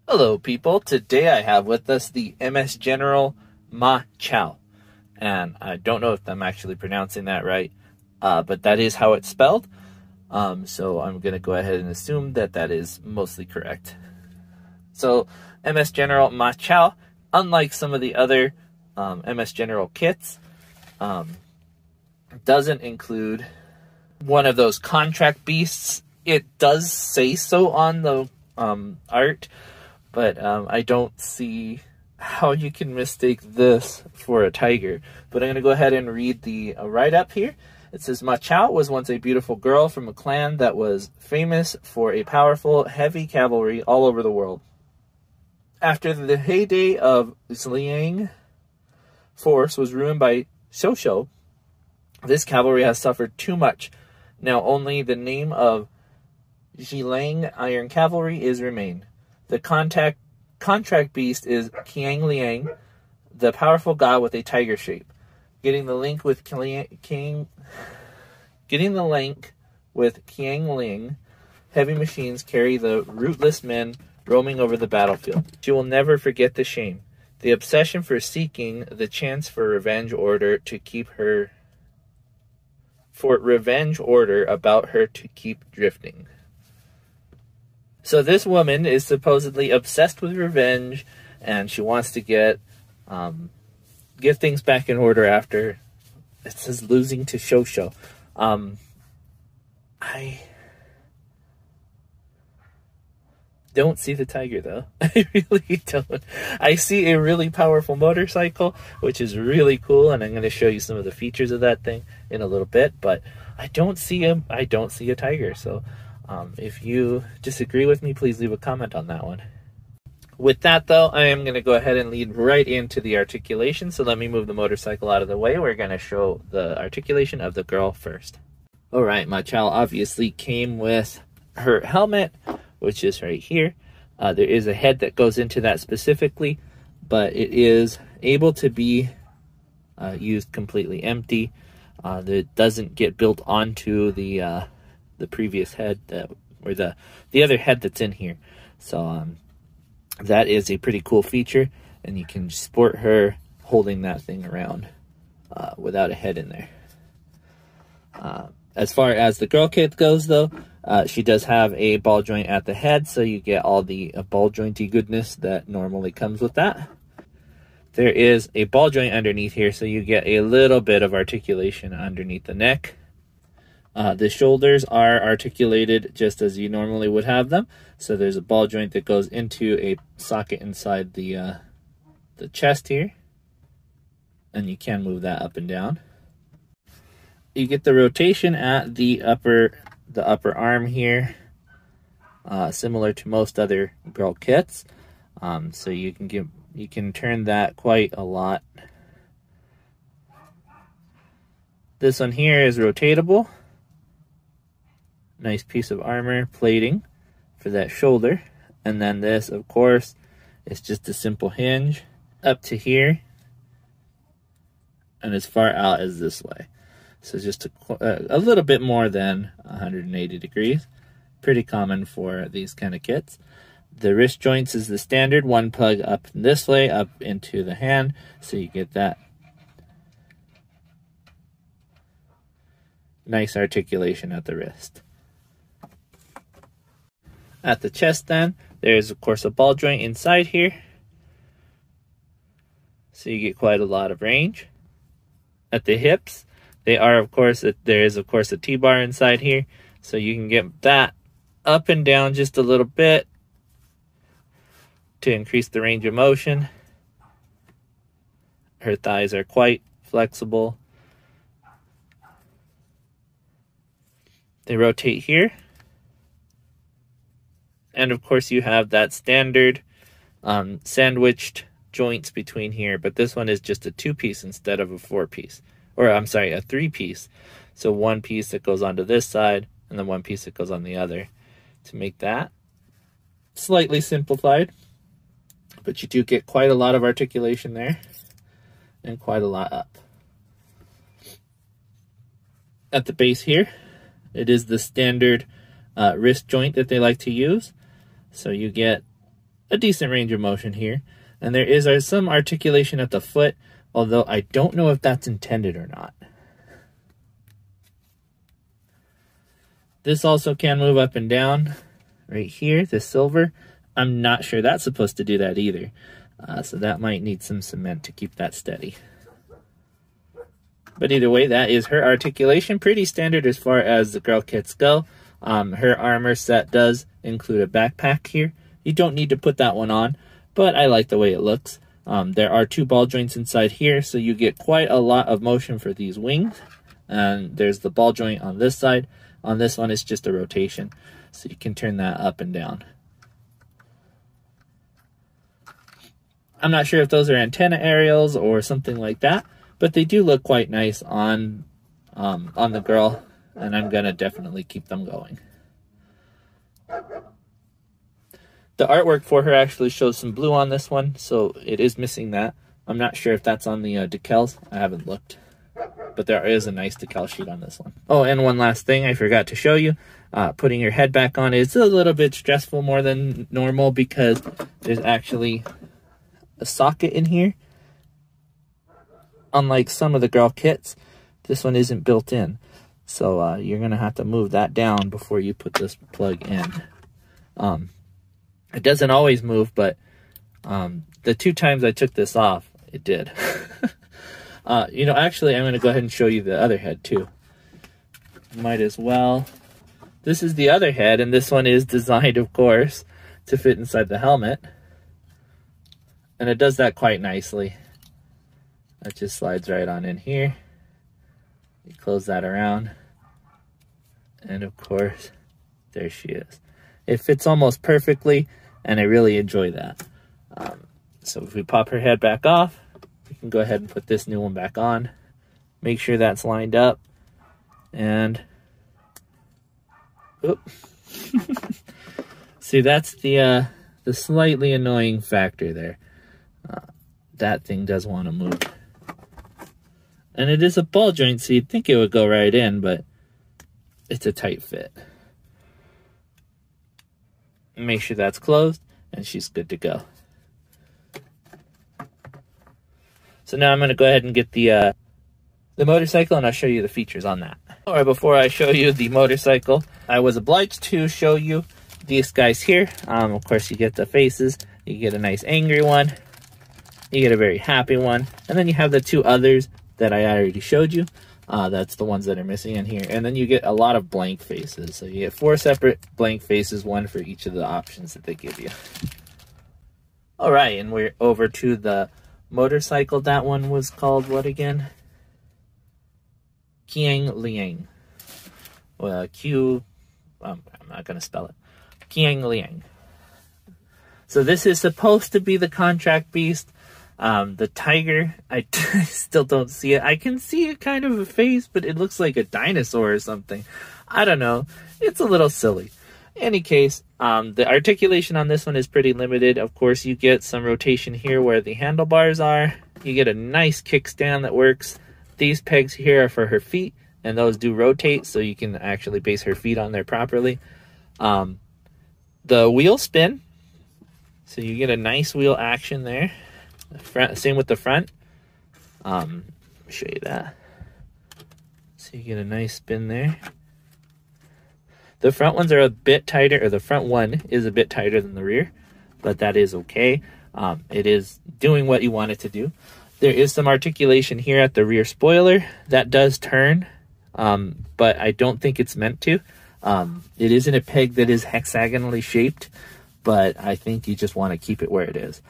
Hello people, today I have with us the MS General Ma Chao, and I don't know if I'm actually pronouncing that right, but that is how it's spelled, so I'm going to go ahead and assume that that is mostly correct. So MS General Ma Chao, unlike some of the other MS General kits, doesn't include one of those contract beasts. It does say so on the art, but I don't see how you can mistake this for a tiger. But I'm going to go ahead and read the write-up here. It says, Ma Chao was once a beautiful girl from a clan that was famous for a powerful, heavy cavalry all over the world. After the heyday of Liang force was ruined by Shosho, this cavalry has suffered too much. Now only the name of Zhilang Iron Cavalry is remained. The contract beast is Qiang Liang, the powerful god with a tiger shape. Getting the link with Qiang Liang, heavy machines carry the rootless men roaming over the battlefield. She will never forget the shame, the obsession for seeking the chance for revenge order about her to keep drifting. So this woman is supposedly obsessed with revenge, and she wants to get things back in order after, it says, losing to Shosho. I don't see the tiger, though. I really don't. I see a really powerful motorcycle, which is really cool, and I'm going to show you some of the features of that thing in a little bit, but I don't see a tiger, so if you disagree with me, please leave a comment on that one. With that, though, I am going to go ahead and lead right into the articulation. So let me move the motorcycle out of the way. We're going to show the articulation of the girl first. All right, Ma Chao obviously came with her helmet, which is right here. There is a head that goes into that specifically, but it is able to be used completely empty. It doesn't get built onto the previous head or the other head that's in here. So that is a pretty cool feature, and you can sport her holding that thing around without a head in there. As far as the girl kit goes, though, she does have a ball joint at the head, so you get all the ball jointy goodness that normally comes with that. There is a ball joint underneath here, so you get a little bit of articulation underneath the neck. The shoulders are articulated just as you normally would have them. So there's a ball joint that goes into a socket inside the chest here, and you can move that up and down. You get the rotation at the upper arm here, similar to most other girl kits. So you can turn that quite a lot. This one here is rotatable. Nice piece of armor plating for that shoulder. And then this, of course, is just a simple hinge up to here and as far out as this way. So just a little bit more than 180 degrees. Pretty common for these kind of kits. The wrist joints is the standard, one plug up this way, up into the hand, so you get that nice articulation at the wrist. At the chest then, there's of course a ball joint inside here, so you get quite a lot of range. At the hips, there is of course a T-bar inside here, so you can get that up and down just a little bit to increase the range of motion. Her thighs are quite flexible. They rotate here. And of course you have that standard sandwiched joints between here, but this one is just a 2-piece instead of a 4-piece. Or I'm sorry, a 3-piece. So one piece that goes onto this side and then one piece that goes on the other to make that slightly simplified. But you do get quite a lot of articulation there and quite a lot up. At the base here, it is the standard wrist joint that they like to use. So you get a decent range of motion here. And there is some articulation at the foot, although I don't know if that's intended or not. This also can move up and down right here, the silver. I'm not sure that's supposed to do that either. So that might need some cement to keep that steady. But either way, that is her articulation. Pretty standard as far as the girl kits go. Her armor set does include a backpack here. You don't need to put that one on, but I like the way it looks. There are 2 ball joints inside here, so you get quite a lot of motion for these wings. And there's the ball joint on this side. On this one, it's just a rotation, so you can turn that up and down. I'm not sure if those are antenna aerials or something like that, but they do look quite nice on the girl, and I'm gonna definitely keep them going. The artwork for her actually shows some blue on this one, so it is missing that. I'm not sure if that's on the decals. I haven't looked, but there is a nice decal sheet on this one. Oh, and one last thing I forgot to show you. Putting your head back on is a little bit stressful, more than normal, because there's actually a socket in here. Unlike some of the girl kits, this one isn't built in. So you're going to have to move that down before you put this plug in. It doesn't always move, but the 2 times I took this off, it did. You know, actually, I'm going to go ahead and show you the other head too. Might as well. This is the other head, and this one is designed, of course, to fit inside the helmet. And it does that quite nicely. That just slides right on in here. You close that around. And of course, there she is. It fits almost perfectly, and I really enjoy that. So if we pop her head back off, we can go ahead and put this new one back on. Make sure that's lined up. And, oop. See, that's the slightly annoying factor there. That thing does want to move. And it is a ball joint, so you'd think it would go right in, but it's a tight fit. Make sure that's closed, and she's good to go. So now I'm going to go ahead and get the motorcycle, and I'll show you the features on that. All right, before I show you the motorcycle, I was obliged to show you these guys here. Of course, you get the faces. You get a nice angry one. You get a very happy one. And then you have the 2 others that I already showed you. That's the ones that are missing in here. And then you get a lot of blank faces. So you get 4 separate blank faces, 1 for each of the options that they give you. All right, and we're over to the motorcycle. That one was called what again? Qiang Liang. Well, I'm not going to spell it. Qiang Liang. So this is supposed to be the contract beast. The tiger, I still don't see it. I can see it kind of a face, but it looks like a dinosaur or something. I don't know. It's a little silly. In any case, the articulation on this one is pretty limited. Of course, you get some rotation here where the handlebars are. You get a nice kickstand that works. These pegs here are for her feet, and those do rotate, so you can actually base her feet on there properly. The wheel spin, so you get a nice wheel action there. Same with the front. Let me show you that. So you get a nice spin there. The front ones are a bit tighter, or the front one is a bit tighter than the rear, but that is okay. It is doing what you want it to do. There is some articulation here at the rear spoiler that does turn, but I don't think it's meant to. It is in a peg that is hexagonally shaped, but I think you just want to keep it where it is.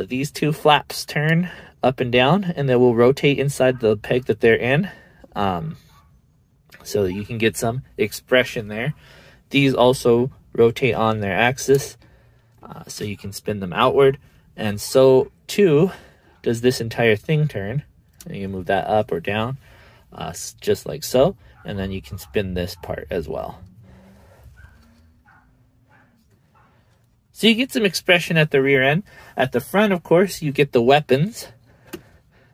These 2 flaps turn up and down, and they will rotate inside the peg that they're in, so you can get some expression there. These also rotate on their axis, so you can spin them outward, and so too does this entire thing turn. And you can move that up or down, just like so, and then you can spin this part as well. So you get some expression at the rear end. At the front, of course, you get the weapons.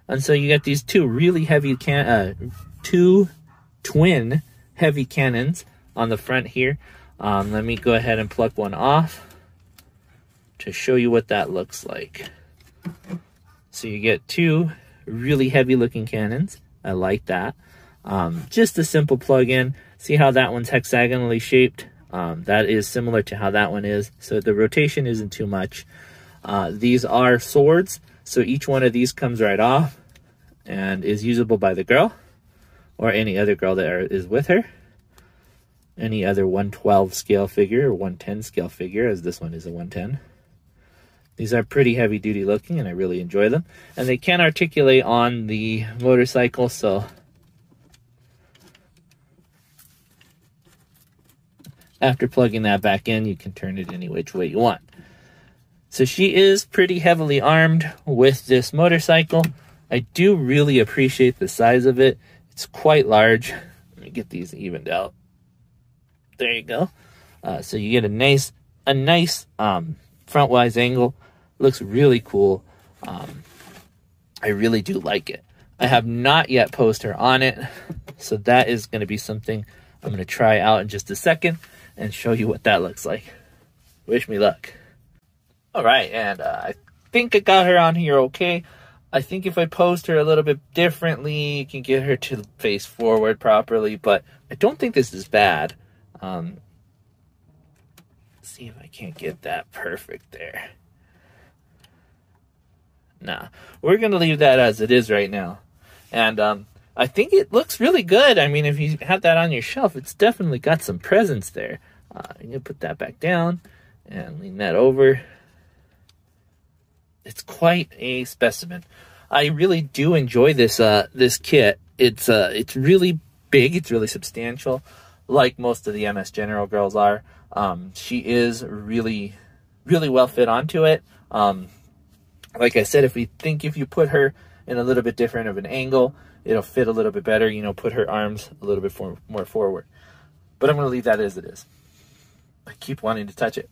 And so you get these 2 really heavy 2 twin heavy cannons on the front here. Let me go ahead and plug one off. to show you what that looks like. So you get two really heavy looking cannons. I like that. Just a simple plug-in. See how that one's hexagonally shaped? That is similar to how that one is. So the rotation isn't too much. These are swords. So each one of these comes right off and is usable by the girl or any other girl that is with her. Any other 112 scale figure or 110 scale figure, as this one is a 110. These are pretty heavy duty looking and I really enjoy them. And they can articulate on the motorcycle, so after plugging that back in, you can turn it any which way you want. So she is pretty heavily armed with this motorcycle. I do really appreciate the size of it. It's quite large. Let me get these evened out. There you go. So you get a nice frontwise angle. Looks really cool. I really do like it. I have not yet posed her on it, so that is going to be something I'm going to try out in just a second and show you what that looks like. Wish me luck. All right, and I think I got her on here okay. I think if I posed her a little bit differently, you can get her to face forward properly, but I don't think this is bad. See if I can't get that perfect there. Nah, we're going to leave that as it is right now. And I think it looks really good. I mean, if you have that on your shelf, it's definitely got some presence there. I'm going to put that back down and lean that over. It's quite a specimen. I really do enjoy this this kit. It's really big. It's really substantial, like most of the MS General girls are. She is really well fit onto it. Like I said, if you put her in a little bit different of an angle, it'll fit a little bit better. You know, put her arms a little bit more forward. But I'm going to leave that as it is. I keep wanting to touch it.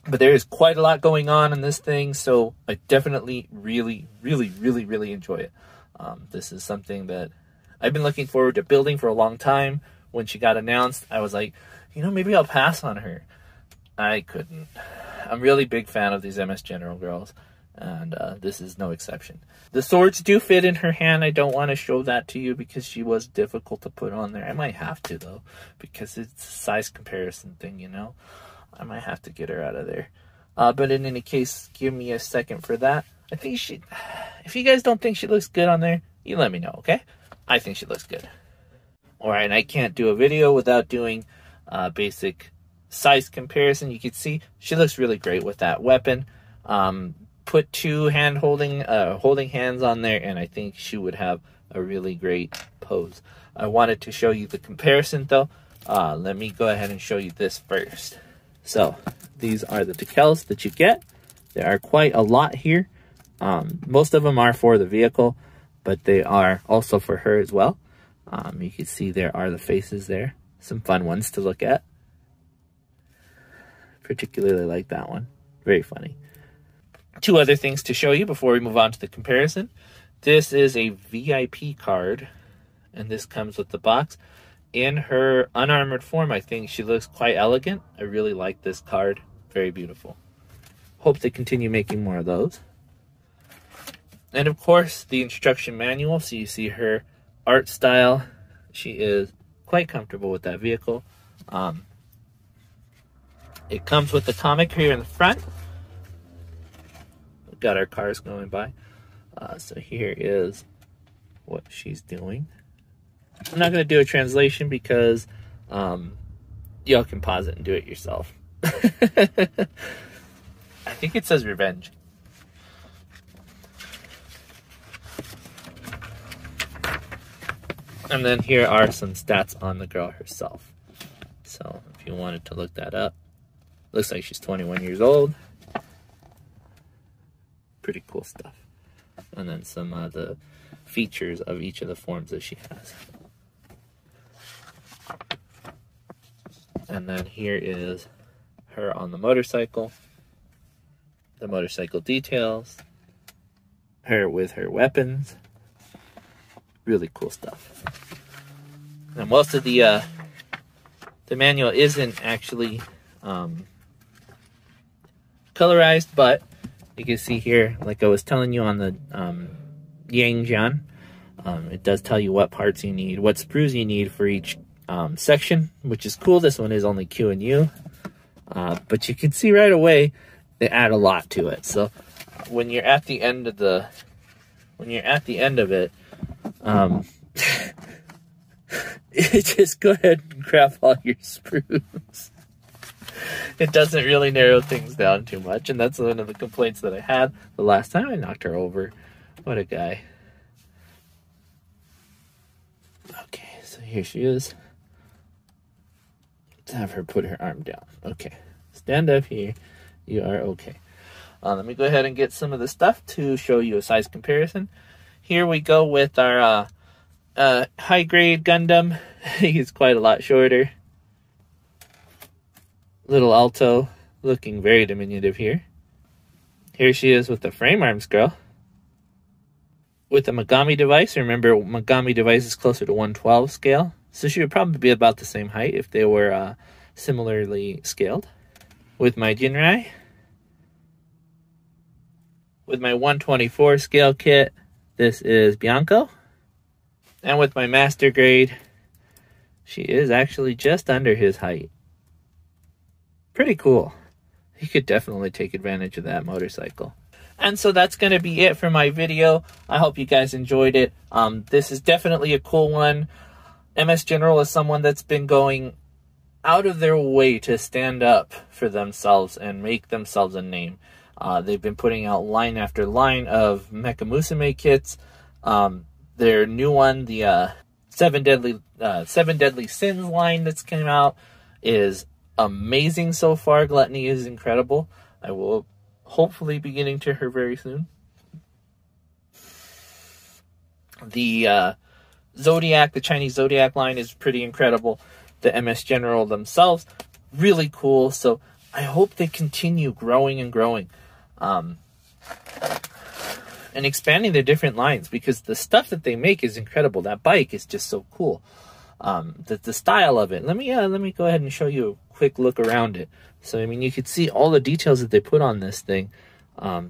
But there is quite a lot going on in this thing, so I definitely really enjoy it. This is something that I've been looking forward to building for a long time. When she got announced, I was like, you know, maybe I'll pass on her. I couldn't. I'm really big fan of these MS General girls, and this is no exception. The swords do fit in her hand. I don't want to show that to you because she was difficult to put on there. I might have to, though, because it's a size comparison thing, you know. I might have to get her out of there. But in any case, give me a second for that. I think if you guys don't think she looks good on there, you let me know, okay? I think she looks good. Alright, I can't do a video without doing basic size comparison. You can see she looks really great with that weapon. Put two holding hands on there, and I think she would have a really great pose. I wanted to show you the comparison, though. Let me go ahead and show you this first. So, these are the decals that you get. There are quite a lot here. Most of them are for the vehicle, but they are also for her as well. You can see there are the faces there. Some fun ones to look at. Particularly like that one. Very funny. Two other things to show you before we move on to the comparison. This is a VIP card, and this comes with the box. In her unarmored form, I think she looks quite elegant. I really like this card. Very beautiful. Hope they continue making more of those. And of course, the instruction manual. So you see her art style. She is quite comfortable with that vehicle. It comes with the comic here in the front. We've got our cars going by. So here is what she's doing. I'm not going to do a translation because y'all can pause it and do it yourself. I think it says revenge. And then here are some stats on the girl herself. So if you wanted to look that up, looks like she's 21 years old. Pretty cool stuff. And then some of the features of each of the forms that she has. And then here is her on the motorcycle details, her with her weapons. Really cool stuff. Now most of the manual isn't actually colorized, but you can see here, like I was telling you on the Yangjian, it does tell you what parts you need, what sprues you need for each section, which is cool. This one is only Q and U, but you can see right away they add a lot to it. So when you're at the end of it, just go ahead and grab all your sprues. It doesn't really narrow things down too much, and that's one of the complaints that I had the last time I knocked her over. What a guy. Okay, so here she is. Let's have her put her arm down. Okay, stand up here. You are okay. Let me go ahead and get some of the stuff to show you a size comparison. Here we go with our high-grade Gundam. He's quite a lot shorter. Little Alto, looking very diminutive here. Here she is with the frame arms girl. With the Megami device, remember Megami device is closer to 112 scale. So she would probably be about the same height if they were similarly scaled. With my Jinrai. With my 124 scale kit, this is Bianco. And with my master grade, she is actually just under his height. Pretty cool. He could definitely take advantage of that motorcycle. And so that's going to be it for my video. I hope you guys enjoyed it. This is definitely a cool one. MS General is someone that's been going out of their way to stand up for themselves and make themselves a name. They've been putting out line after line of Mecha Musume kits. Their new one, the Seven Deadly Sins line that's came out, is amazing so far. Gluttony is incredible. I will hopefully be getting to her very soon. The Zodiac, the Chinese Zodiac line is pretty incredible. The MS General themselves, really cool. So I hope they continue growing and growing. And expanding their different lines, because the stuff that they make is incredible. That bike is just so cool. The style of it. Let me go ahead and show you a quick look around it. So I mean, you can see all the details that they put on this thing.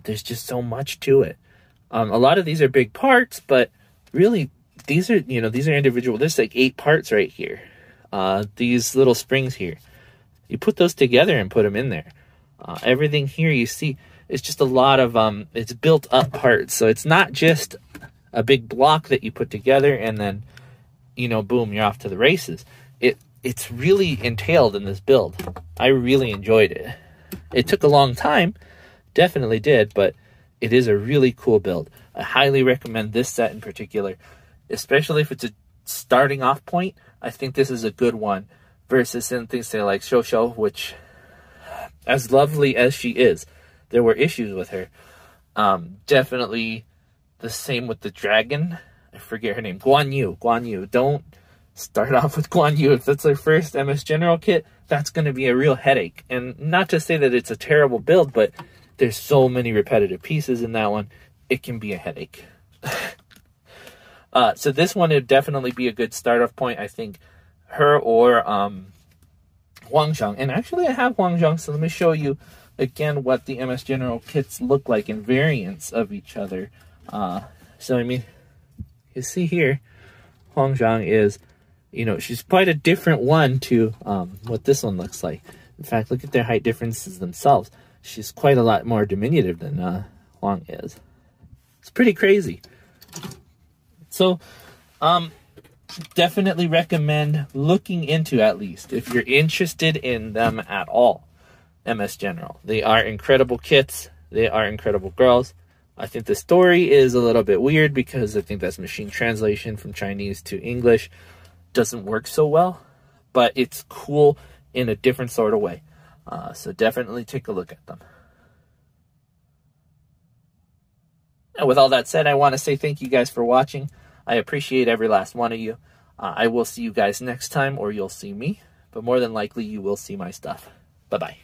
There's just so much to it. A lot of these are big parts, but really these are individual. There's like 8 parts right here. These little springs here, you put those together and put them in there. Everything here you see, it's just a lot of it's built up parts. So it's not just a big block that you put together and then, boom, you're off to the races. It's really entailed in this build. I really enjoyed it. It took a long time, definitely did, but it is a really cool build. I highly recommend this set in particular, especially if it's a starting off point. I think this is a good one versus something say like Shosho, which, as lovely as she is, there were issues with her. Definitely the same with the dragon. I forget her name. Guan Yu. Don't start off with Guan Yu. If that's their first MS General kit, that's going to be a real headache. And not to say that it's a terrible build, but there's so many repetitive pieces in that one. It can be a headache. So this one would definitely be a good start-off point. I think her or Huangzhang. And actually I have Huangzhang, so let me show you again what the MS General kits look like in variants of each other. So I mean, you see here, Huangzhang is, she's quite a different one to what this one looks like. In fact, look at their height differences themselves. She's quite a lot more diminutive than Huang is. It's pretty crazy. So, definitely recommend looking into, at least, if you're interested in them at all, MS General. They are incredible kits. They are incredible girls. I think the story is a little bit weird because I think that's machine translation from Chinese to English. Doesn't work so well, but it's cool in a different sort of way. So definitely take a look at them. And with all that said, I want to say thank you guys for watching. I appreciate every last one of you. I will see you guys next time, or you'll see me, but more than likely you will see my stuff. Bye-bye.